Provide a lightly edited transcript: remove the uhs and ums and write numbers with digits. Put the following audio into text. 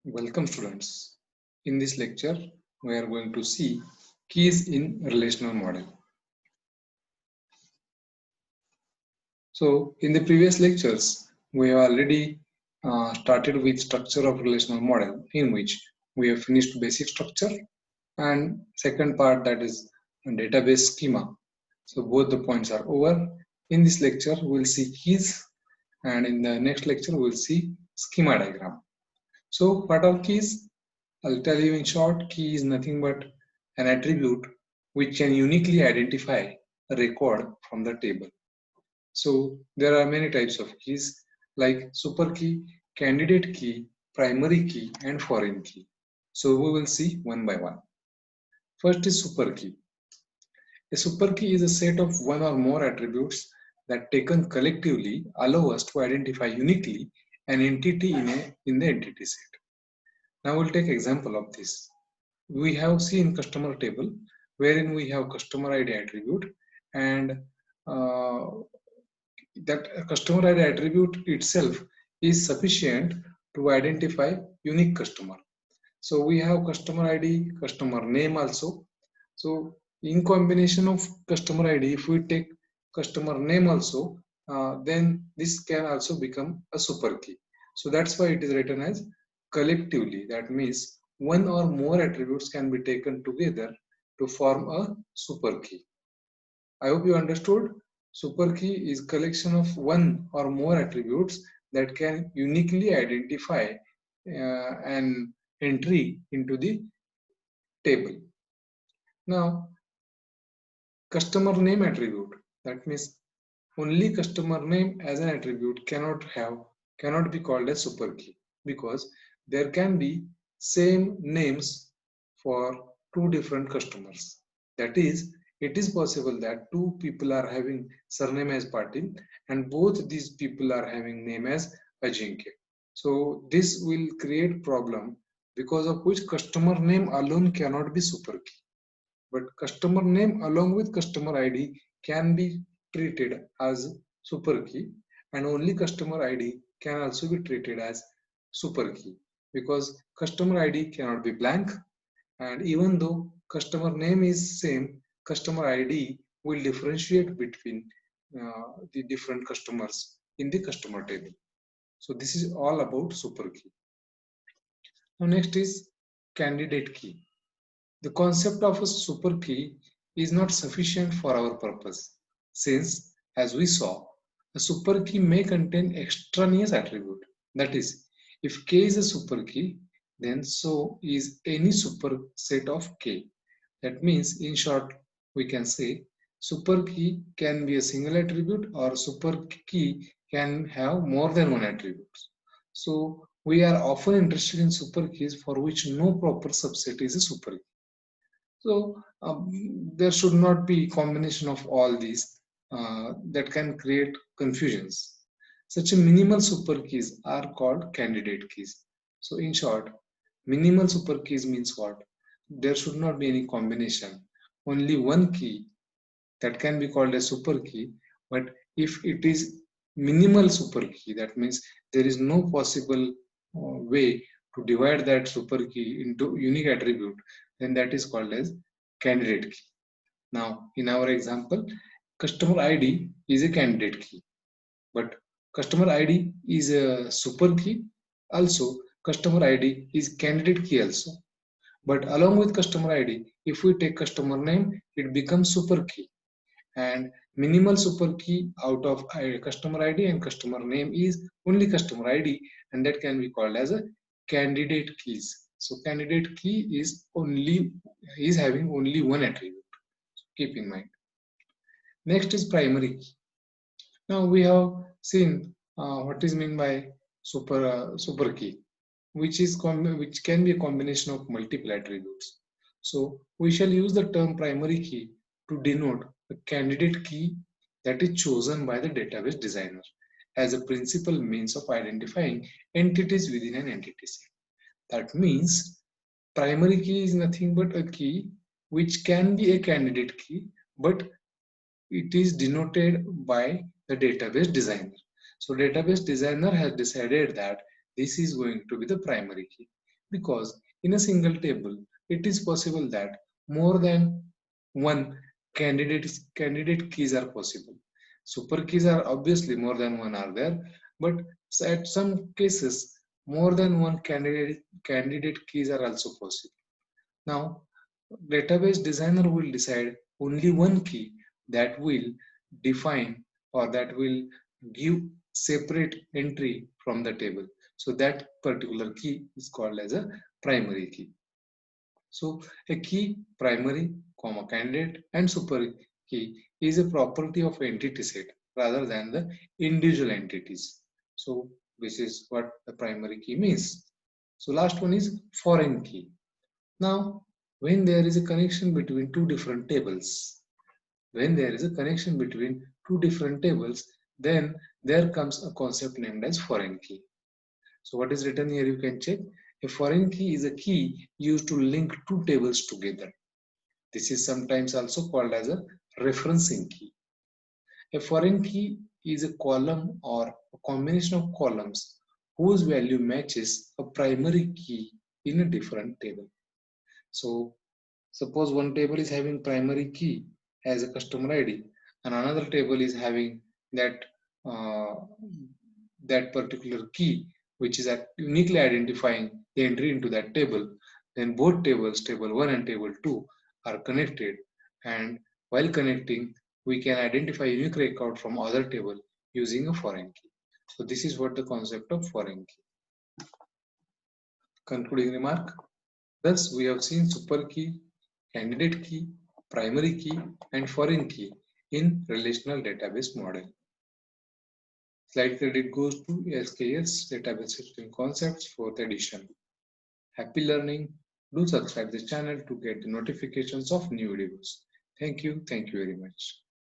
Welcome students. In this lecture, we are going to see keys in relational model. So in the previous lectures, we have already started with structure of relational model in which we have finished basic structure and second part, that is database schema. So both the points are over. In this lecture, we will see keys, and in the next lecture, we will see schema diagram. So what are keys? I'll tell you in short, key is nothing but an attribute which can uniquely identify a record from the table. So there are many types of keys like super key, candidate key, primary key, and foreign key. So we will see one by one. First is super key. A super key is a set of one or more attributes that taken collectively allow us to identify uniquely an entity in the entity set. Now we'll take example of this. We have seen customer table wherein we have customer ID attribute, and uh, that customer ID attribute itself is sufficient to identify unique customer. So we have customer ID, customer name also. So in combination of customer ID, if we take customer name also, then this can also become a super key. So that's why it is written as collectively. That means one or more attributes can be taken together to form a super key. I hope you understood. Super key is collection of one or more attributes that can uniquely identify an entry into the table. Now, customer name attribute. That means only customer name as an attribute cannot be called a super key because there can be same names for two different customers. That is, it is possible that two people are having surname as Patil and both these people are having name as Ajinkya. So this will create problem because of which customer name alone cannot be super key. But customer name along with customer ID can be treated as super key, and only customer ID can also be treated as super key because customer ID cannot be blank, and even though customer name is same, customer ID will differentiate between the different customers in the customer table. So this is all about super key. Now next is candidate key. The concept of a super key is not sufficient for our purpose, since, as we saw, a super key may contain extraneous attribute. That is, if K is a super key, then so is any superset of K. That means, in short, we can say super key can be a single attribute or super key can have more than one attribute. So, we are often interested in super keys for which no proper subset is a super key. So there should not be combination of all these that can create confusions. Such a minimal super keys are called candidate keys. So in short, minimal super keys means what? There should not be any combination. Only one key that can be called a super key. But if it is minimal super key, that means there is no possible way to divide that super key into unique attribute, then that is called as candidate key. Now, in our example, customer ID is a candidate key, but customer ID is a super key. Also, customer ID is candidate key also. But along with customer ID, if we take customer name, it becomes super key. And minimal super key out of customer ID and customer name is only customer ID, and that can be called as a candidate keys. So candidate key is having only one attribute. So keep in mind. Next is primary key. Now we have seen what is meant by super key, which can be a combination of multiple attributes. So we shall use the term primary key to denote a candidate key that is chosen by the database designer as a principal means of identifying entities within an entity set. That means primary key is nothing but a key which can be a candidate key, but it is denoted by the database designer. So database designer has decided that this is going to be the primary key. Because in a single table, it is possible that more than one candidate keys are possible. Super keys are obviously more than one are there, but at some cases, more than one candidate keys are also possible. Now, database designer will decide only one key that will define or that will give separate entry from the table. So that particular key is called as a primary key. So a key, primary, comma candidate and super key is a property of entity set rather than the individual entities. So this is what the primary key means. So last one is foreign key. Now, when there is a connection between two different tables, then there comes a concept named as foreign key. So what is written here, you can check. A foreign key is a key used to link two tables together. This is sometimes also called as a referencing key. A foreign key is a column or a combination of columns whose value matches a primary key in a different table. So suppose one table is having primary key as a customer ID and another table is having that uh, that particular key which is uniquely identifying the entry into that table, then both tables, table 1 and table 2, are connected, and while connecting we can identify unique record from other table using a foreign key. So this is what the concept of foreign key. Concluding remark. Thus, we have seen super key, candidate key, primary key, and foreign key in relational database model. Slide credit goes to SKS Database System Concepts 4th edition. Happy learning. Do subscribe the channel to get the notifications of new videos. Thank you very much.